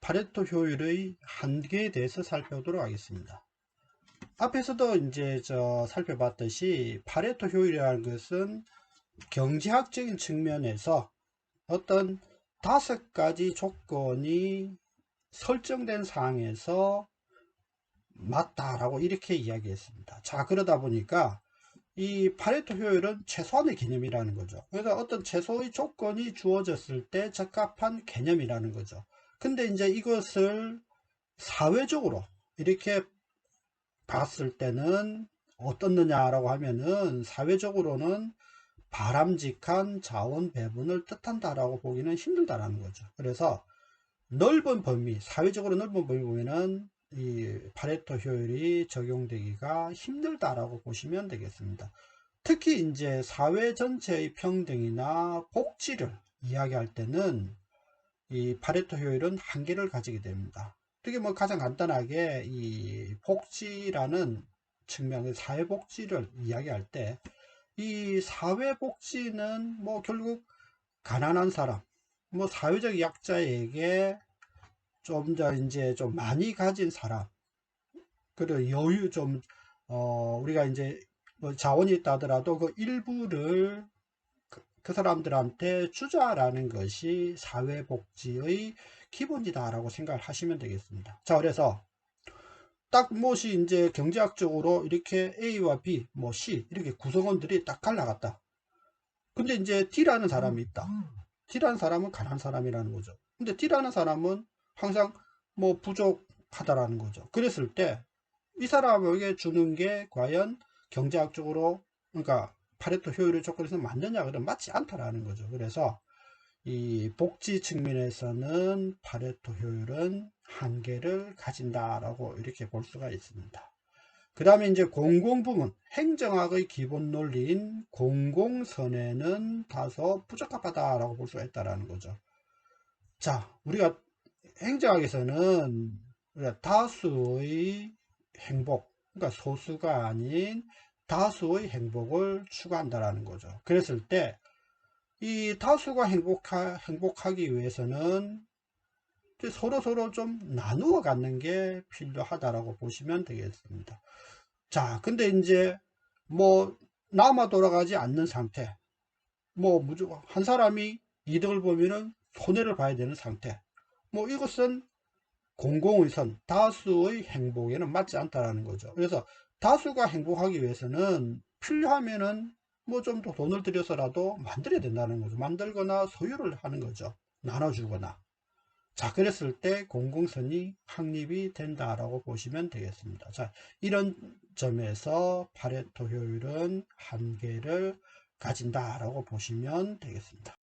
파레토 효율의 한계에 대해서 살펴보도록 하겠습니다. 앞에서도 이제 살펴봤듯이 파레토 효율이라는 것은 경제학적인 측면에서 어떤 5가지 조건이 설정된 상황에서 맞다라고 이렇게 이야기했습니다. 자, 그러다 보니까 이 파레토 효율은 최소한의 개념이라는 거죠. 그래서 어떤 최소의 조건이 주어졌을 때 적합한 개념이라는 거죠. 근데 이제 이것을 사회적으로 이렇게 봤을 때는 어떻느냐라고 하면은, 사회적으로는 바람직한 자원 배분을 뜻한다라고 보기는 힘들다라는 거죠. 그래서 넓은 범위, 사회적으로 넓은 범위 보면은 이 파레토 효율이 적용되기가 힘들다라고 보시면 되겠습니다. 특히 이제 사회 전체의 평등이나 복지를 이야기할 때는 이 파레토 효율은 한계를 가지게 됩니다. 특히 뭐 가장 간단하게 이 복지라는 측면, 사회복지를 이야기할 때 이 사회복지는 뭐 결국 가난한 사람, 뭐 사회적 약자에게 좀 더 이제 좀 많이 가진 사람, 그리고 여유 좀 우리가 이제 뭐 자원이 있다 하더라도 그 일부를 그 사람들한테 주자라는 것이 사회복지의 기본이다라고 생각을 하시면 되겠습니다. 자, 그래서 딱 무엇이 이제 경제학적으로 이렇게 A와 B, 뭐 C 이렇게 구성원들이 딱 갈라갔다. 근데 이제 D라는 사람이 있다. D라는 사람은 가난한 사람이라는 거죠. 근데 D라는 사람은 항상 뭐 부족하다라는 거죠. 그랬을 때 이 사람에게 주는 게 과연 경제학적으로, 그러니까 파레토 효율의 조건에서 맞느냐, 그러면 맞지 않다라는 거죠. 그래서 이 복지 측면에서는 파레토 효율은 한계를 가진다라고 이렇게 볼 수가 있습니다. 그 다음에 이제 공공부문, 행정학의 기본 논리인 공공선에는 다소 부적합하다라고 볼 수가 있다라는 거죠. 자, 우리가 행정학에서는 우리가 다수의 행복, 그러니까 소수가 아닌 다수의 행복을 추구한다라는 거죠. 그랬을 때 이 다수가 행복하기 위해서는 서로 좀 나누어 갖는 게 필요하다라고 보시면 되겠습니다. 자, 근데 이제 뭐 남아 돌아가지 않는 상태, 뭐 무조건 한 사람이 이득을 보면은 손해를 봐야 되는 상태, 뭐 이것은 공공의선, 다수의 행복에는 맞지 않다라는 거죠. 그래서 다수가 행복하기 위해서는 필요하면은 뭐 좀 더 돈을 들여서라도 만들어야 된다는 거죠. 만들거나 소유를 하는 거죠. 나눠주거나. 자, 그랬을 때 공공선이 확립이 된다라고 보시면 되겠습니다. 자, 이런 점에서 파레토 효율은 한계를 가진다라고 보시면 되겠습니다.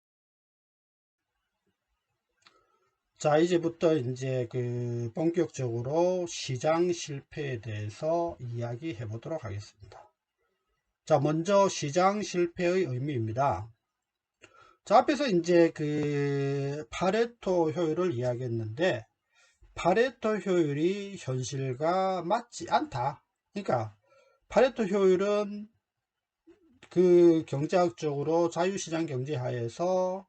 자, 이제부터 이제 본격적으로 시장 실패에 대해서 이야기해 보도록 하겠습니다. 자, 먼저 시장 실패의 의미입니다. 자, 앞에서 이제 파레토 효율을 이야기했는데, 파레토 효율이 현실과 맞지 않다. 그러니까 파레토 효율은 경제학적으로 자유시장 경제 하에서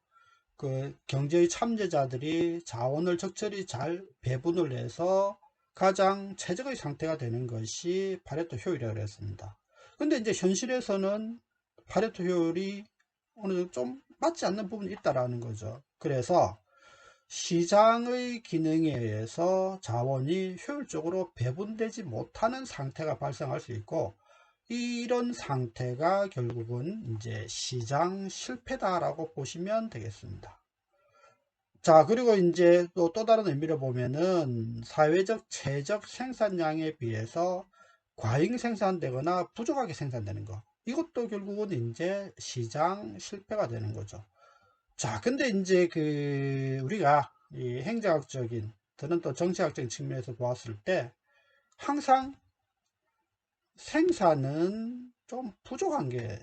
경제의 참여자들이 자원을 적절히 잘 배분을 해서 가장 최적의 상태가 되는 것이 파레토 효율이라고 했습니다. 근데 이제 현실에서는 파레토 효율이 어느 정도 좀 맞지 않는 부분이 있다라는 거죠. 그래서 시장의 기능에 의해서 자원이 효율적으로 배분되지 못하는 상태가 발생할 수 있고, 이런 상태가 결국은 이제 시장 실패다라고 보시면 되겠습니다. 자, 그리고 이제 또 다른 의미로 보면은 사회적 최적 생산량에 비해서 과잉 생산되거나 부족하게 생산되는 거, 이것도 결국은 이제 시장 실패가 되는 거죠. 자, 근데 이제 우리가 이 행정학적인, 저는 또 정치학적인 측면에서 보았을 때 항상 생산은 좀 부족한 게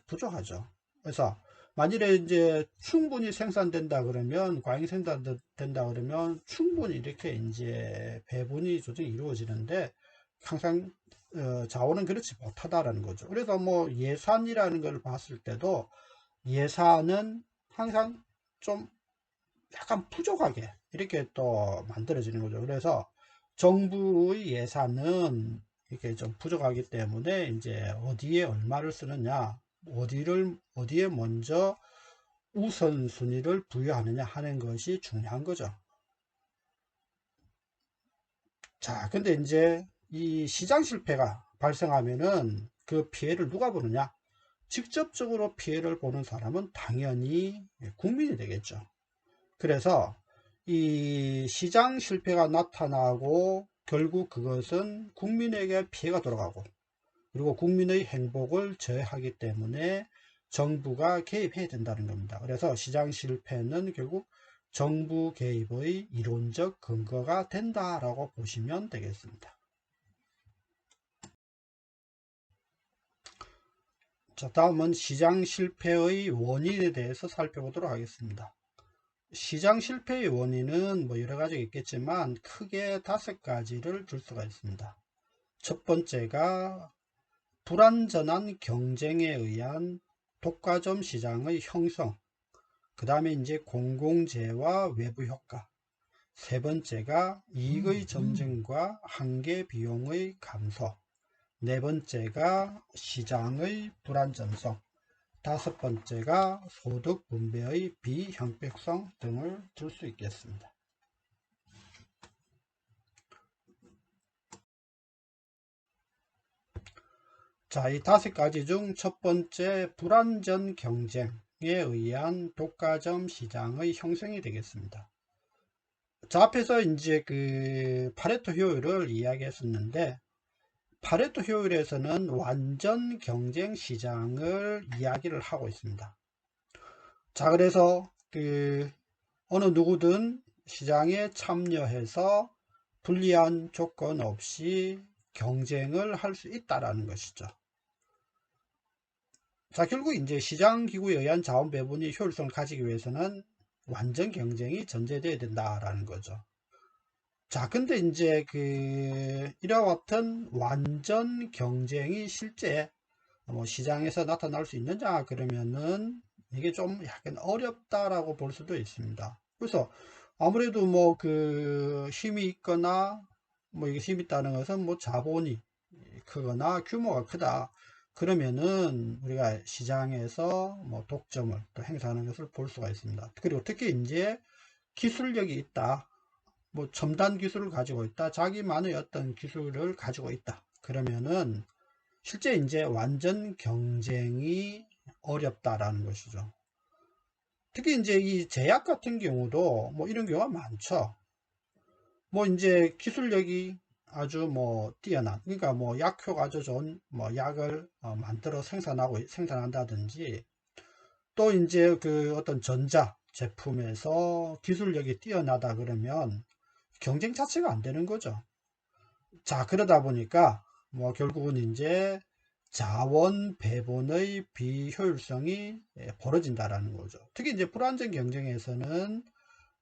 부족하죠. 그래서 만일에 이제 충분히 생산된다 그러면, 과잉 생산된다 그러면 충분히 이렇게 이제 배분이 조정이 이루어지는데, 항상 자원은 그렇지 못하다라는 거죠. 그래서 뭐 예산이라는 걸 봤을 때도 예산은 항상 좀 약간 부족하게, 이렇게 또 만들어지는 거죠. 그래서 정부의 예산은 이렇게 좀 부족하기 때문에 이제 어디에 얼마를 쓰느냐, 어디에 먼저 우선순위를 부여하느냐 하는 것이 중요한 거죠. 자, 근데 이제 이 시장 실패가 발생하면은 그 피해를 누가 보느냐? 직접적으로 피해를 보는 사람은 당연히 국민이 되겠죠. 그래서 이 시장 실패가 나타나고 결국 그것은 국민에게 피해가 돌아가고, 그리고 국민의 행복을 저해하기 때문에 정부가 개입해야 된다는 겁니다. 그래서 시장 실패는 결국 정부 개입의 이론적 근거가 된다라고 보시면 되겠습니다. 자, 다음은 시장 실패의 원인에 대해서 살펴보도록 하겠습니다. 시장 실패의 원인은 뭐 여러 가지가 있겠지만 크게 5가지를 줄 수가 있습니다. 첫 번째가 불완전한 경쟁에 의한 독과점 시장의 형성, 그 다음에 이제 공공재와 외부 효과, 세 번째가 이익의 점증과 한계 비용의 감소, 네 번째가 시장의 불안정성, 다섯 번째가 소득 분배의 비형평성 등을 들 수 있겠습니다. 자, 이 5가지 중 첫 번째 불완전 경쟁에 의한 독과점 시장의 형성이 되겠습니다. 자, 앞에서 이제 그 파레토 효율을 이야기했었는데, 파레토 효율에서는 완전 경쟁 시장을 이야기를 하고 있습니다. 자, 그래서 그 어느 누구든 시장에 참여해서 불리한 조건 없이 경쟁을 할 수 있다라는 것이죠. 자, 결국 이제 시장 기구에 의한 자원 배분이 효율성을 가지기 위해서는 완전 경쟁이 전제되어야 된다라는 거죠. 자, 근데 이제 그 이와 같은 완전 경쟁이 실제 뭐 시장에서 나타날 수 있느냐 그러면은 이게 좀 약간 어렵다라고 볼 수도 있습니다. 그래서 아무래도 뭐 그 힘이 있거나 뭐 이게 힘이 있다는 것은 뭐 자본이 크거나 규모가 크다 그러면은 우리가 시장에서 뭐 독점을 또 행사하는 것을 볼 수가 있습니다. 그리고 특히 이제 기술력이 있다, 뭐 첨단 기술을 가지고 있다, 자기만의 어떤 기술을 가지고 있다 그러면은 실제 이제 완전 경쟁이 어렵다라는 것이죠. 특히 이제 이 제약 같은 경우도 뭐 이런 경우가 많죠. 뭐 이제 기술력이 아주 뭐 뛰어난, 그러니까 뭐 약효가 아주 좋은 뭐 약을 만들어 생산한다든지, 또 이제 그 어떤 전자 제품에서 기술력이 뛰어나다 그러면 경쟁 자체가 안 되는 거죠. 자, 그러다 보니까 뭐 결국은 이제 자원 배분의 비효율성이 벌어진다라는 거죠. 특히 이제 불안정 경쟁에서는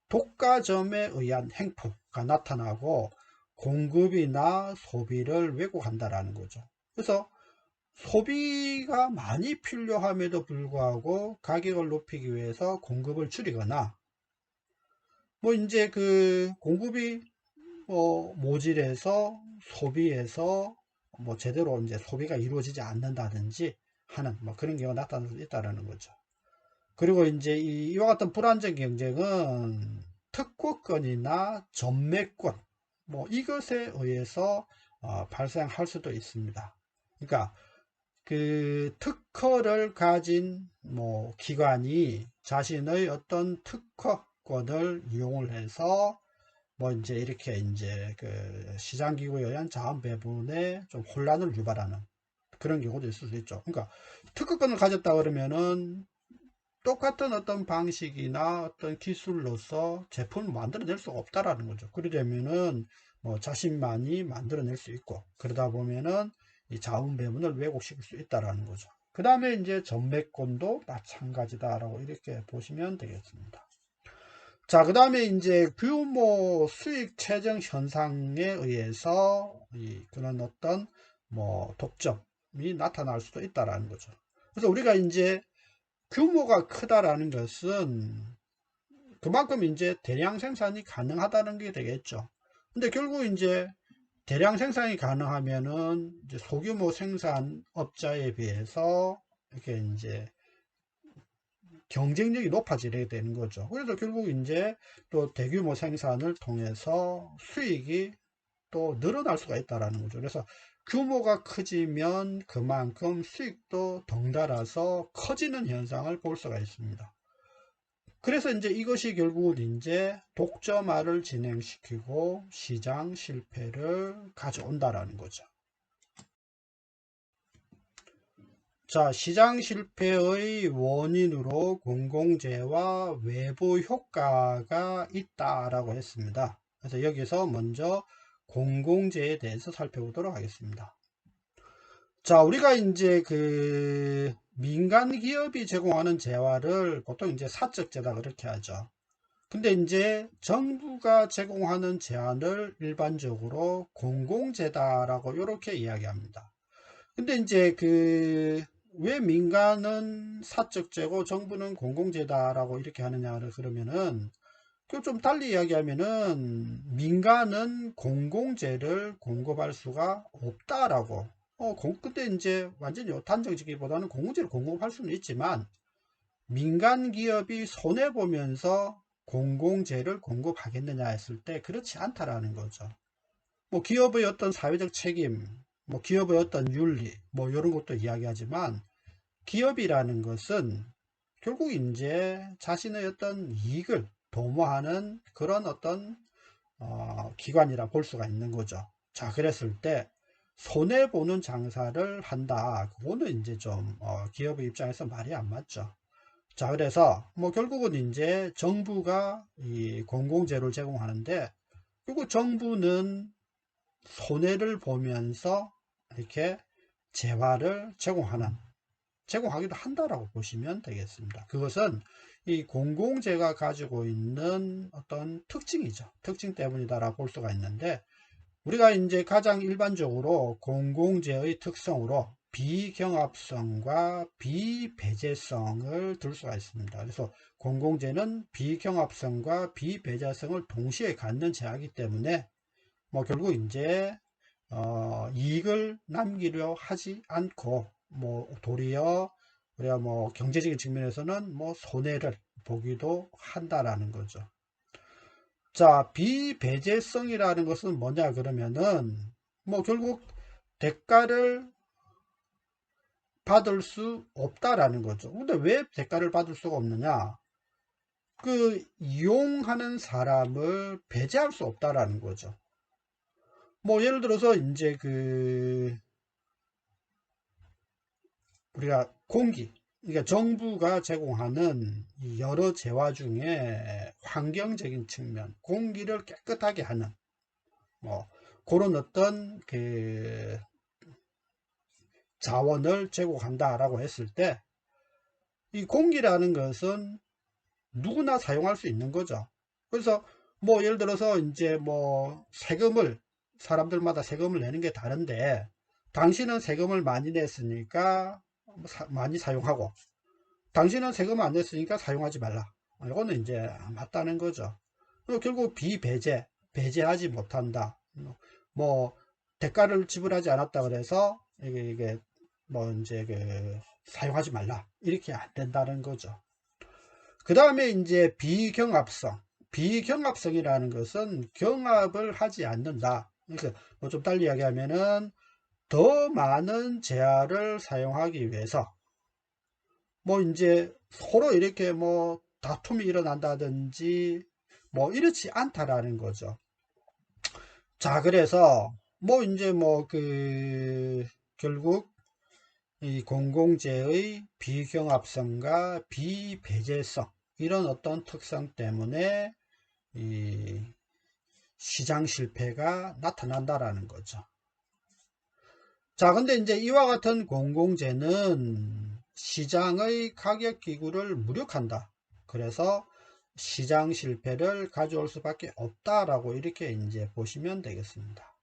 독과점에 의한 행포가 나타나고 공급이나 소비를 왜곡한다라는 거죠. 그래서 소비가 많이 필요함에도 불구하고 가격을 높이기 위해서 공급을 줄이거나, 뭐 이제 그 공급이 모질해서 소비에서 뭐 제대로 이제 소비가 이루어지지 않는다든지 하는 뭐 그런 경우가 나타날 수 있다는 거죠. 그리고 이제 이와 같은 불안정 경쟁은 특허권이나 전매권 뭐 이것에 의해서 발생할 수도 있습니다. 그러니까 그 특허를 가진 뭐 기관이 자신의 어떤 특허권을 이용을 해서 뭐 이제 이렇게 이제 그 시장 기구에 의한 자원 배분에 좀 혼란을 유발하는 그런 경우도 있을 수 있죠. 그러니까 특허권을 가졌다 그러면은 똑같은 어떤 방식이나 어떤 기술로서 제품을 만들어낼 수가 없다라는 거죠. 그러려면은 뭐 자신만이 만들어낼 수 있고, 그러다 보면은 이 자원 배분을 왜곡시킬 수 있다라는 거죠. 그 다음에 이제 전매권도 마찬가지다라고 이렇게 보시면 되겠습니다. 자, 그 다음에 이제 규모 수익 최정 현상에 의해서 그런 어떤 뭐 독점이 나타날 수도 있다라는 거죠. 그래서 우리가 이제 규모가 크다라는 것은 그만큼 이제 대량 생산이 가능하다는 게 되겠죠. 근데 결국 이제 대량 생산이 가능하면은 이제 소규모 생산업자에 비해서 이렇게 이제 경쟁력이 높아지게 되는 거죠. 그래서 결국 이제 또 대규모 생산을 통해서 수익이 또 늘어날 수가 있다라는 거죠. 그래서 규모가 커지면 그만큼 수익도 덩달아서 커지는 현상을 볼 수가 있습니다. 그래서 이제 이것이 결국은 이제 독점화를 진행시키고 시장 실패를 가져온다라는 거죠. 자, 시장 실패의 원인으로 공공재와 외부 효과가 있다라고 했습니다. 그래서 여기서 먼저 공공재에 대해서 살펴보도록 하겠습니다. 자, 우리가 이제 그 민간 기업이 제공하는 재화를 보통 이제 사적재다 그렇게 하죠. 근데 이제 정부가 제공하는 재화를 일반적으로 공공재다라고 이렇게 이야기합니다. 근데 이제 그 왜 민간은 사적재고 정부는 공공재다라고 이렇게 하느냐 그러면은 그 좀 달리 이야기하면은 민간은 공공재를 공급할 수가 없다라고 근데 이제 완전히 단정짓기보다는 공공재를 공급할 수는 있지만 민간 기업이 손해보면서 공공재를 공급하겠느냐 했을 때 그렇지 않다라는 거죠. 뭐 기업의 어떤 사회적 책임, 뭐 기업의 어떤 윤리, 뭐 이런 것도 이야기하지만 기업이라는 것은 결국 이제 자신의 어떤 이익을 도모하는 그런 어떤 기관이라 볼 수가 있는 거죠. 자, 그랬을 때 손해보는 장사를 한다. 그거는 이제 좀 기업의 입장에서 말이 안 맞죠. 자, 그래서 뭐 결국은 이제 정부가 이 공공재를 제공하는데 그리고 정부는 손해를 보면서 이렇게 재화를 제공하기도 한다라고 보시면 되겠습니다. 그것은 이 공공재가 가지고 있는 어떤 특징이죠. 특징 때문이다라고 볼 수가 있는데 우리가 이제 가장 일반적으로 공공재의 특성으로 비경합성과 비배제성을 들 수가 있습니다. 그래서 공공재는 비경합성과 비배제성을 동시에 갖는 재화이기 때문에 뭐 결국 이제 이익을 남기려 하지 않고 뭐 도리어 우리가 뭐 경제적인 측면에서는 뭐 손해를 보기도 한다라는 거죠. 자, 비배제성이라는 것은 뭐냐 그러면은 뭐 결국 대가를 받을 수 없다라는 거죠. 근데 왜 대가를 받을 수가 없느냐? 그 이용하는 사람을 배제할 수 없다라는 거죠. 뭐 예를 들어서 이제 그 우리가 공기, 그러니까 정부가 제공하는 여러 재화 중에 환경적인 측면, 공기를 깨끗하게 하는 뭐 그런 어떤 그 자원을 제공한다라고 했을 때 이 공기라는 것은 누구나 사용할 수 있는 거죠. 그래서 뭐 예를 들어서 이제 뭐 세금을 사람들마다 세금을 내는 게 다른데 당신은 세금을 많이 냈으니까 많이 사용하고 당신은 세금 안 냈으니까 사용하지 말라. 이거는 이제 맞다는 거죠. 결국 배제하지 못한다. 뭐 대가를 지불하지 않았다 그래서 이게 뭐 이제 그 사용하지 말라 이렇게 안 된다는 거죠. 그 다음에 이제 비경합성이라는 것은 경합을 하지 않는다. 그러니까 뭐 좀 달리 이야기하면은 더 많은 재화를 사용하기 위해서 뭐 이제 서로 이렇게 뭐 다툼이 일어난다든지 뭐 이렇지 않다라는 거죠. 자, 그래서 뭐 이제 뭐 그 결국 이 공공재의 비경합성과 비배제성 이런 어떤 특성 때문에 이 시장 실패가 나타난다라는 거죠. 자, 근데 이제 이와 같은 공공재는 시장의 가격 기구를 무력한다. 그래서 시장 실패를 가져올 수밖에 없다라고 이렇게 이제 보시면 되겠습니다.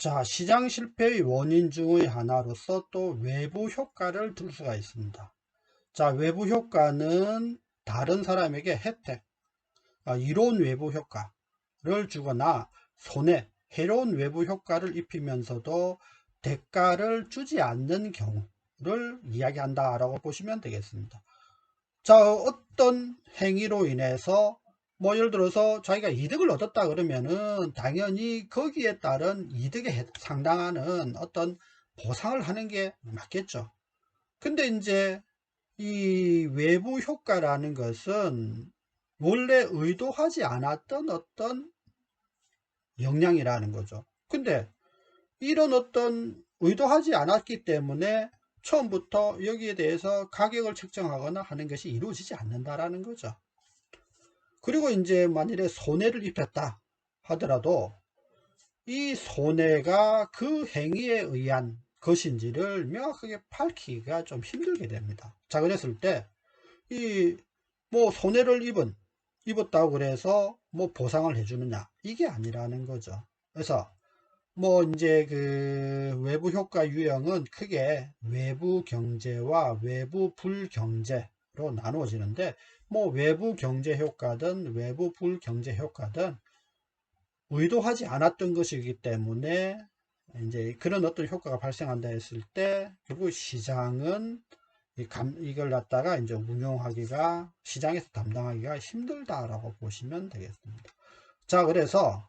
자, 시장 실패의 원인 중의 하나로서 또 외부 효과를 들 수가 있습니다. 자, 외부 효과는 다른 사람에게 혜택, 이로운 외부 효과를 주거나 손해, 해로운 외부 효과를 입히면서도 대가를 주지 않는 경우를 이야기한다 라고 보시면 되겠습니다. 자, 어떤 행위로 인해서 뭐 예를 들어서 자기가 이득을 얻었다 그러면은 당연히 거기에 따른 이득에 상당하는 어떤 보상을 하는 게 맞겠죠. 근데 이제 이 외부 효과라는 것은 원래 의도하지 않았던 어떤 영향이라는 거죠. 근데 이런 어떤 의도하지 않았기 때문에 처음부터 여기에 대해서 가격을 책정하거나 하는 것이 이루어지지 않는다라는 거죠. 그리고 이제 만일에 손해를 입혔다 하더라도 이 손해가 그 행위에 의한 것인지를 명확하게 밝히기가 좀 힘들게 됩니다. 자, 그랬을 때 이 뭐 손해를 입었다고 그래서 뭐 보상을 해주느냐, 이게 아니라는 거죠. 그래서 뭐 이제 그 외부 효과 유형은 크게 외부 경제와 외부 불경제로 나누어지는데, 뭐 외부 경제 효과든 외부 불경제 효과든 의도하지 않았던 것이기 때문에 이제 그런 어떤 효과가 발생한다 했을 때 결국 시장은 이걸 갖다가 이제 운용하기가, 시장에서 담당하기가 힘들다라고 보시면 되겠습니다. 자, 그래서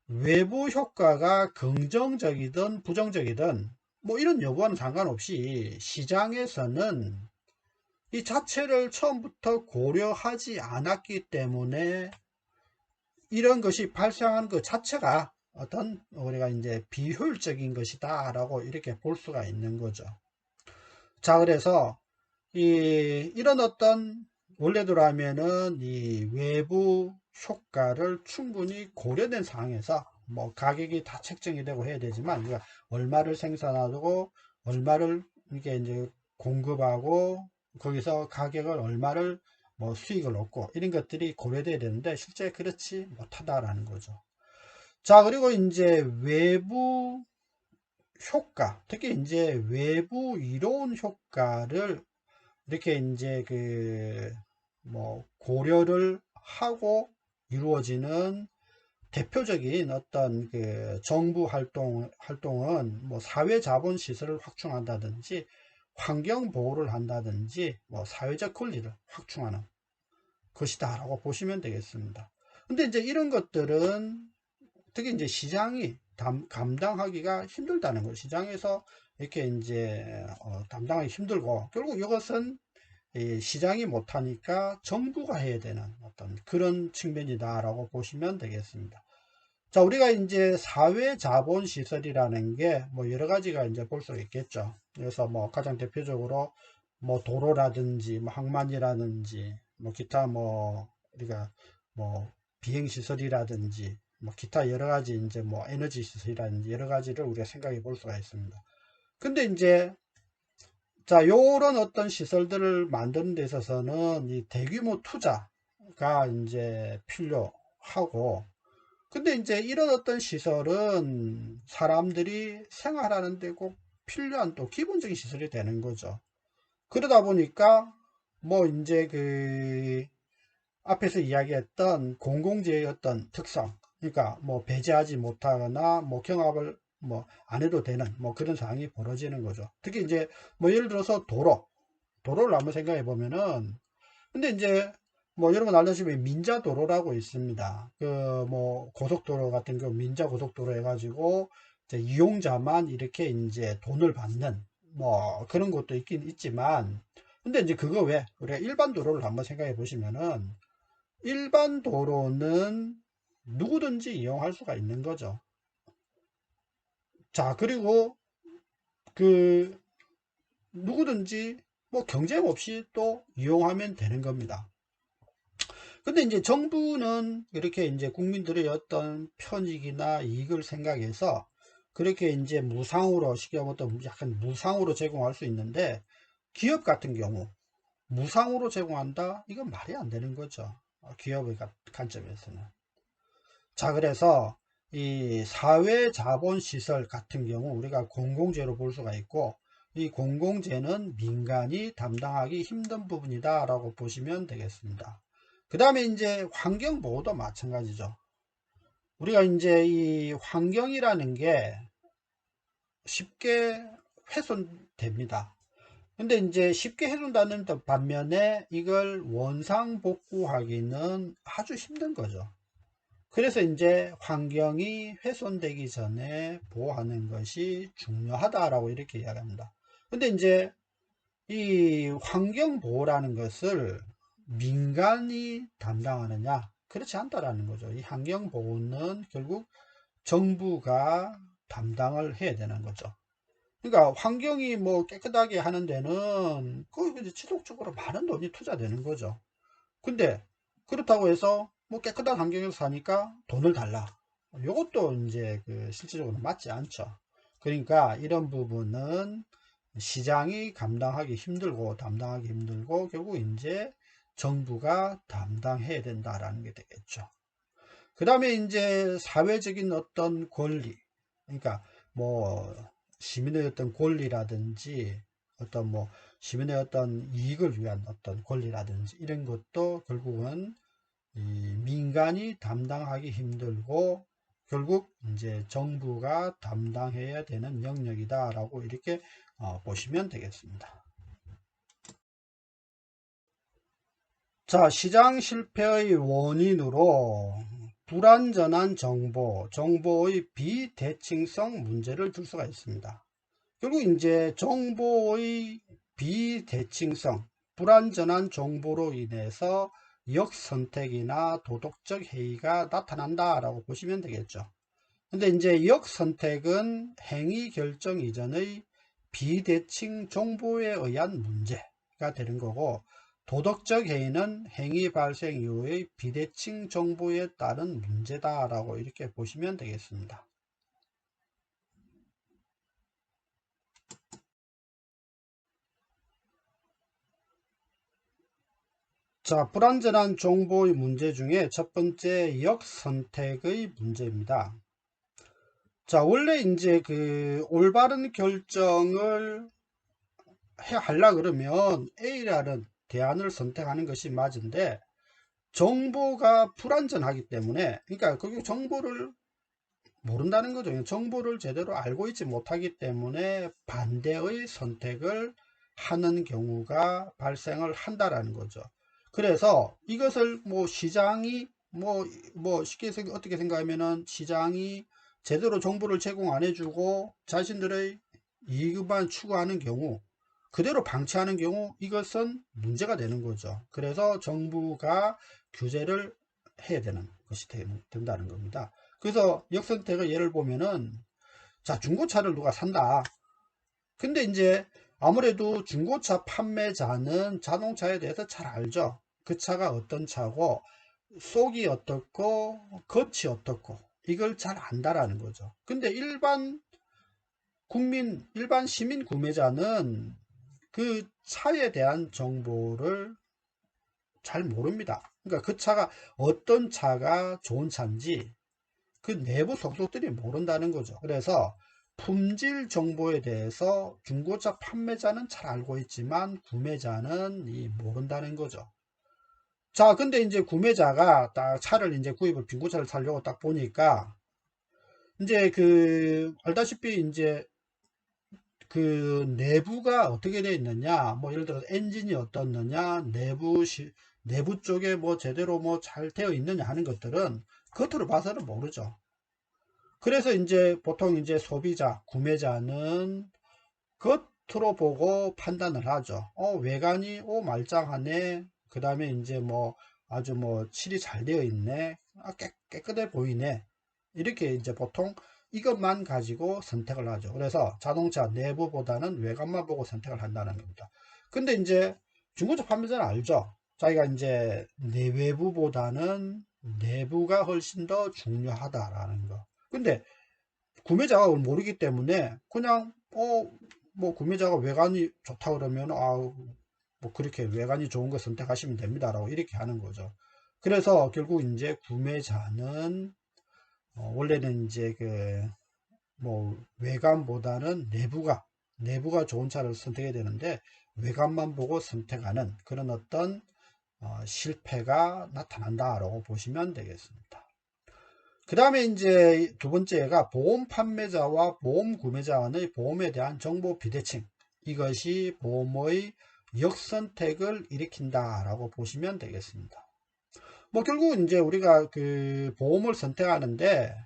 외부 효과가 긍정적이든 부정적이든 뭐 이런 여부와는 상관없이 시장에서는 이 자체를 처음부터 고려하지 않았기 때문에 이런 것이 발생하는 것 자체가 어떤 우리가 이제 비효율적인 것이다 라고 이렇게 볼 수가 있는 거죠. 자, 그래서 이런 어떤 원래대로라면은 이 외부 효과를 충분히 고려된 상황에서 뭐 가격이 다 책정이 되고 해야 되지만 우리가 얼마를 생산하고 얼마를 이게 이제 공급하고 거기서 가격을 얼마를 뭐 수익을 얻고 이런 것들이 고려돼야 되는데 실제 그렇지 못하다라는 거죠. 자, 그리고 이제 외부 효과, 특히 이제 외부 이로운 효과를 이렇게 이제 그 뭐 고려를 하고 이루어지는 대표적인 어떤 그 정부 활동은 뭐 사회 자본 시설을 확충한다든지 환경 보호를 한다든지 뭐 사회적 권리를 확충하는 것이다 라고 보시면 되겠습니다. 근데 이제 이런 것들은 특히 이제 시장이 감당하기가 힘들다는 거예요. 시장에서 이렇게 이제 담당하기 힘들고, 결국 이것은 시장이 못하니까 정부가 해야 되는 어떤 그런 측면이다 라고 보시면 되겠습니다. 자, 우리가 이제 사회 자본 시설이라는 게 뭐 여러 가지가 이제 볼 수 있겠죠. 그래서 뭐 가장 대표적으로 뭐 도로라든지 뭐 항만이라든지 뭐 기타 뭐 우리가 뭐 비행 시설이라든지 뭐 기타 여러 가지 이제 뭐 에너지 시설이라든지 여러 가지를 우리가 생각해 볼 수가 있습니다. 근데 이제 자, 요런 어떤 시설들을 만드는 데 있어서는 이 대규모 투자가 이제 필요하고, 근데 이제 이런 어떤 시설은 사람들이 생활하는 데 꼭 필요한 또 기본적인 시설이 되는 거죠. 그러다 보니까 뭐 이제 그 앞에서 이야기했던 공공재의 어떤 특성, 그러니까 뭐 배제하지 못하거나 뭐 경합을 뭐 안 해도 되는 뭐 그런 상황이 벌어지는 거죠. 특히 이제 뭐 예를 들어서 도로를 한번 생각해 보면은, 근데 이제 뭐 여러분 알다시피 민자도로라고 있습니다. 그 뭐 고속도로 같은 거 민자 고속도로 해가지고 이제 이용자만 이렇게 이제 돈을 받는 뭐 그런 것도 있긴 있지만, 근데 이제 그거 왜 우리가 일반 도로를 한번 생각해 보시면은 일반 도로는 누구든지 이용할 수가 있는 거죠. 자, 그리고 그 누구든지 뭐 경쟁 없이 또 이용하면 되는 겁니다. 근데 이제 정부는 이렇게 이제 국민들의 어떤 편익이나 이익을 생각해서 그렇게 이제 무상으로, 쉽게 말하면 약간 무상으로 제공할 수 있는데, 기업 같은 경우 무상으로 제공한다? 이건 말이 안 되는 거죠. 기업의 관점에서는. 자, 그래서 이 사회자본시설 같은 경우 우리가 공공재로 볼 수가 있고, 이 공공재는 민간이 담당하기 힘든 부분이다 라고 보시면 되겠습니다. 그 다음에 이제 환경보호도 마찬가지죠. 우리가 이제 이 환경이라는 게 쉽게 훼손됩니다. 근데 이제 쉽게 훼손되는 반면에 이걸 원상복구하기는 아주 힘든 거죠. 그래서 이제 환경이 훼손되기 전에 보호하는 것이 중요하다라고 이렇게 이야기합니다. 근데 이제 이 환경보호라는 것을 민간이 담당하느냐? 그렇지 않다라는 거죠. 이 환경보호는 결국 정부가 담당을 해야 되는 거죠. 그러니까 환경이 뭐 깨끗하게 하는 데는 그 지속적으로 많은 돈이 투자되는 거죠. 근데 그렇다고 해서 뭐 깨끗한 환경에서 사니까 돈을 달라. 이것도 이제 그 실질적으로 맞지 않죠. 그러니까 이런 부분은 시장이 감당하기 힘들고 담당하기 힘들고 결국 이제 정부가 담당해야 된다라는 게 되겠죠. 그 다음에 이제 사회적인 어떤 권리, 그러니까 뭐 시민의 어떤 권리라든지 어떤 뭐 시민의 어떤 이익을 위한 어떤 권리라든지 이런 것도 결국은 이 민간이 담당하기 힘들고 결국 이제 정부가 담당해야 되는 영역이다라고 이렇게 보시면 되겠습니다. 자, 시장 실패의 원인으로 불완전한 정보의 비대칭성 문제를 들 수가 있습니다. 결국 이제 정보의 비대칭성, 불완전한 정보로 인해서 역선택이나 도덕적 해이가 나타난다라고 보시면 되겠죠. 근데 이제 역선택은 행위 결정 이전의 비대칭 정보에 의한 문제가 되는 거고, 도덕적 해이는 행위 발생 이후의 비대칭 정보에 따른 문제다라고 이렇게 보시면 되겠습니다. 자, 불완전한 정보의 문제 중에 첫 번째 역선택의 문제입니다. 자, 원래 이제 그 올바른 결정을 하려 그러면 A라는 대안을 선택하는 것이 맞은데 정보가 불완전하기 때문에, 그러니까 그 정보를 모른다는 거죠. 정보를 제대로 알고 있지 못하기 때문에 반대의 선택을 하는 경우가 발생을 한다라는 거죠. 그래서 이것을 뭐 시장이 뭐 쉽게 어떻게 생각하면은 시장이 제대로 정보를 제공 안 해주고 자신들의 이익만 추구하는 경우, 그대로 방치하는 경우 이것은 문제가 되는 거죠. 그래서 정부가 규제를 해야 되는 것이 된다는 겁니다. 그래서 역선택의 예를 보면은, 자, 중고차를 누가 산다. 근데 이제 아무래도 중고차 판매자는 자동차에 대해서 잘 알죠. 그 차가 어떤 차고 속이 어떻고 겉이 어떻고 이걸 잘 안다라는 거죠. 근데 일반 시민 구매자는 그 차에 대한 정보를 잘 모릅니다. 그러니까 그 차가 어떤 차가 좋은 차인지 그 내부 속속들이 모른다는 거죠. 그래서 품질 정보에 대해서 중고차 판매자는 잘 알고 있지만 구매자는 모른다는 거죠. 자, 근데 이제 구매자가 딱 차를 이제 구입을 중고차를 사려고 딱 보니까 이제 그 알다시피 이제 그 내부가 어떻게 되어 있느냐, 뭐 예를 들어서 엔진이 어떻느냐, 내부 쪽에 뭐 제대로 뭐 잘 되어 있느냐 하는 것들은 겉으로 봐서는 모르죠. 그래서 이제 보통 이제 소비자, 구매자는 겉으로 보고 판단을 하죠. 외관이 말짱하네. 그 다음에 이제 뭐 아주 뭐 칠이 잘 되어 있네. 깨끗해 보이네. 이렇게 이제 보통 이것만 가지고 선택을 하죠. 그래서 자동차 내부보다는 외관만 보고 선택을 한다는 겁니다. 근데 이제 중고차 판매자는 알죠. 자기가 이제 내외부보다는 내부가 훨씬 더 중요하다라는 거. 근데 구매자가 그걸 모르기 때문에 그냥 뭐 구매자가 외관이 좋다 그러면 뭐 그렇게 외관이 좋은 거 선택하시면 됩니다라고 이렇게 하는 거죠. 그래서 결국 이제 구매자는 원래는 이제 그 뭐 외관보다는 내부가 좋은 차를 선택해야 되는데 외관만 보고 선택하는 그런 어떤 실패가 나타난다라고 보시면 되겠습니다. 그 다음에 이제 두 번째가 보험 판매자와 보험 구매자의 보험에 대한 정보 비대칭, 이것이 보험의 역선택을 일으킨다라고 보시면 되겠습니다. 뭐 결국 이제 우리가 그 보험을 선택하는데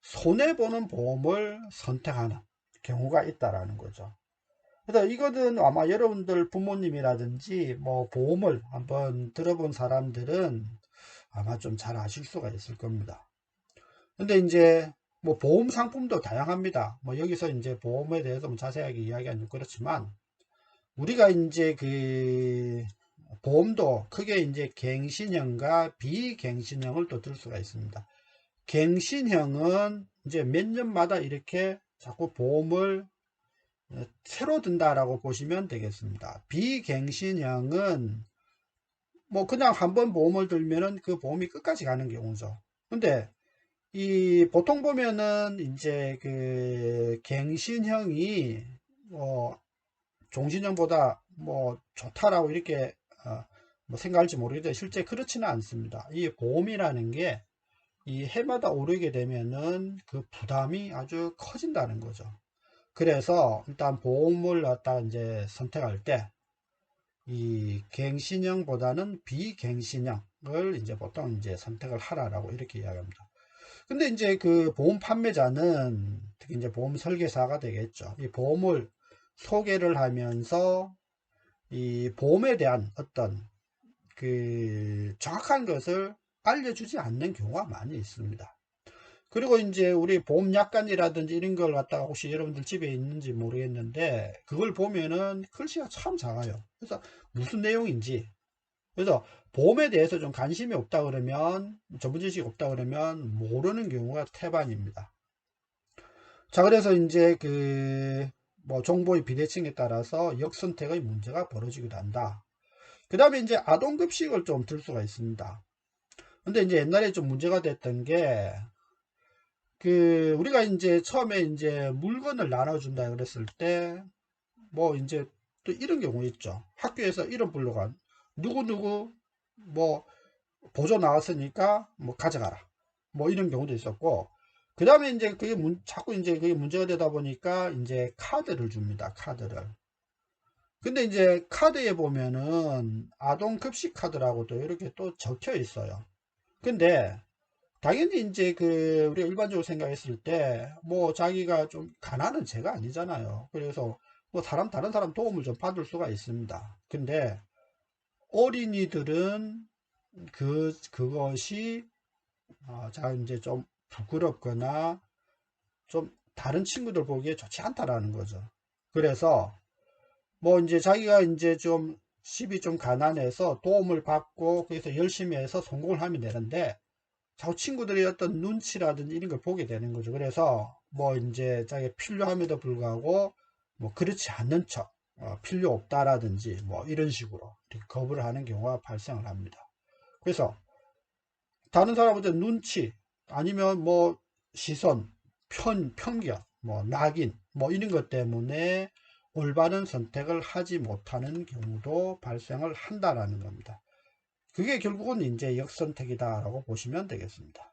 손해보는 보험을 선택하는 경우가 있다라는 거죠. 그래서 이거는 아마 여러분들 부모님이라든지 뭐 보험을 한번 들어본 사람들은 아마 좀 잘 아실 수가 있을 겁니다. 근데 이제 뭐 보험 상품도 다양합니다. 뭐 여기서 이제 보험에 대해서 뭐 자세하게 이야기하는 그렇지만 우리가 이제 그 보험도 크게 이제 갱신형과 비갱신형을 또 들 수가 있습니다. 갱신형은 이제 몇 년마다 이렇게 자꾸 보험을 새로 든다라고 보시면 되겠습니다. 비갱신형은 뭐 그냥 한번 보험을 들면은 그 보험이 끝까지 가는 경우죠. 근데 이 보통 보면은 이제 그 갱신형이 종신형보다 뭐 좋다라고 이렇게 뭐 생각할지 모르겠는데 실제 그렇지는 않습니다. 이 보험이라는 게 이 해마다 오르게 되면은 그 부담이 아주 커진다는 거죠. 그래서 일단 보험을 갖다가 이제 선택할 때 이 갱신형보다는 비갱신형을 이제 보통 이제 선택을 하라라고 이렇게 이야기합니다. 근데 이제 그 보험 판매자는 특히 이제 보험 설계사가 되겠죠. 이 보험을 소개를 하면서 이 보험에 대한 어떤 그 정확한 것을 알려주지 않는 경우가 많이 있습니다. 그리고 이제 우리 보험약관이라든지 이런 걸 갖다가 혹시 여러분들 집에 있는지 모르겠는데 그걸 보면은 글씨가 참 작아요. 그래서 무슨 내용인지, 그래서 보험에 대해서 좀 관심이 없다 그러면, 전문 지식이 없다 그러면 모르는 경우가 태반입니다. 자, 그래서 이제 그 뭐 정보의 비대칭에 따라서 역선택의 문제가 벌어지기도 한다. 그 다음에 이제 아동급식을 좀 들 수가 있습니다. 근데 이제 옛날에 좀 문제가 됐던 게 그 우리가 이제 처음에 이제 물건을 나눠준다 그랬을 때 뭐 이제 또 이런 경우 있죠. 학교에서 이름 불러간 누구누구 뭐 보조 나왔으니까 뭐 가져가라 뭐 이런 경우도 있었고, 그 다음에 이제 그게 자꾸 이제 그게 문제가 되다 보니까 이제 카드를 줍니다. 카드를. 근데 이제 카드에 보면은 아동 급식 카드라고도 이렇게 또 적혀 있어요. 근데 당연히 이제 그 우리가 일반적으로 생각했을 때 뭐 자기가 좀 가난한 죄가 아니잖아요. 그래서 뭐 다른 사람 도움을 좀 받을 수가 있습니다. 근데 어린이들은 그것이 자 이제 좀 부끄럽거나 좀 다른 친구들 보기에 좋지 않다라는 거죠. 그래서 뭐 이제 자기가 이제 좀 집이 좀 가난해서 도움을 받고 그래서 열심히 해서 성공을 하면 되는데 자꾸 친구들의 어떤 눈치라든지 이런 걸 보게 되는 거죠. 그래서 뭐 이제 자기가 필요함에도 불구하고 뭐 그렇지 않는 척 필요 없다라든지 뭐 이런 식으로 이렇게 거부를 하는 경우가 발생을 합니다. 그래서 다른 사람한테 눈치 아니면 뭐 시선, 편견, 뭐 낙인 뭐 이런 것 때문에 올바른 선택을 하지 못하는 경우도 발생을 한다라는 겁니다. 그게 결국은 이제 역선택이다라고 보시면 되겠습니다.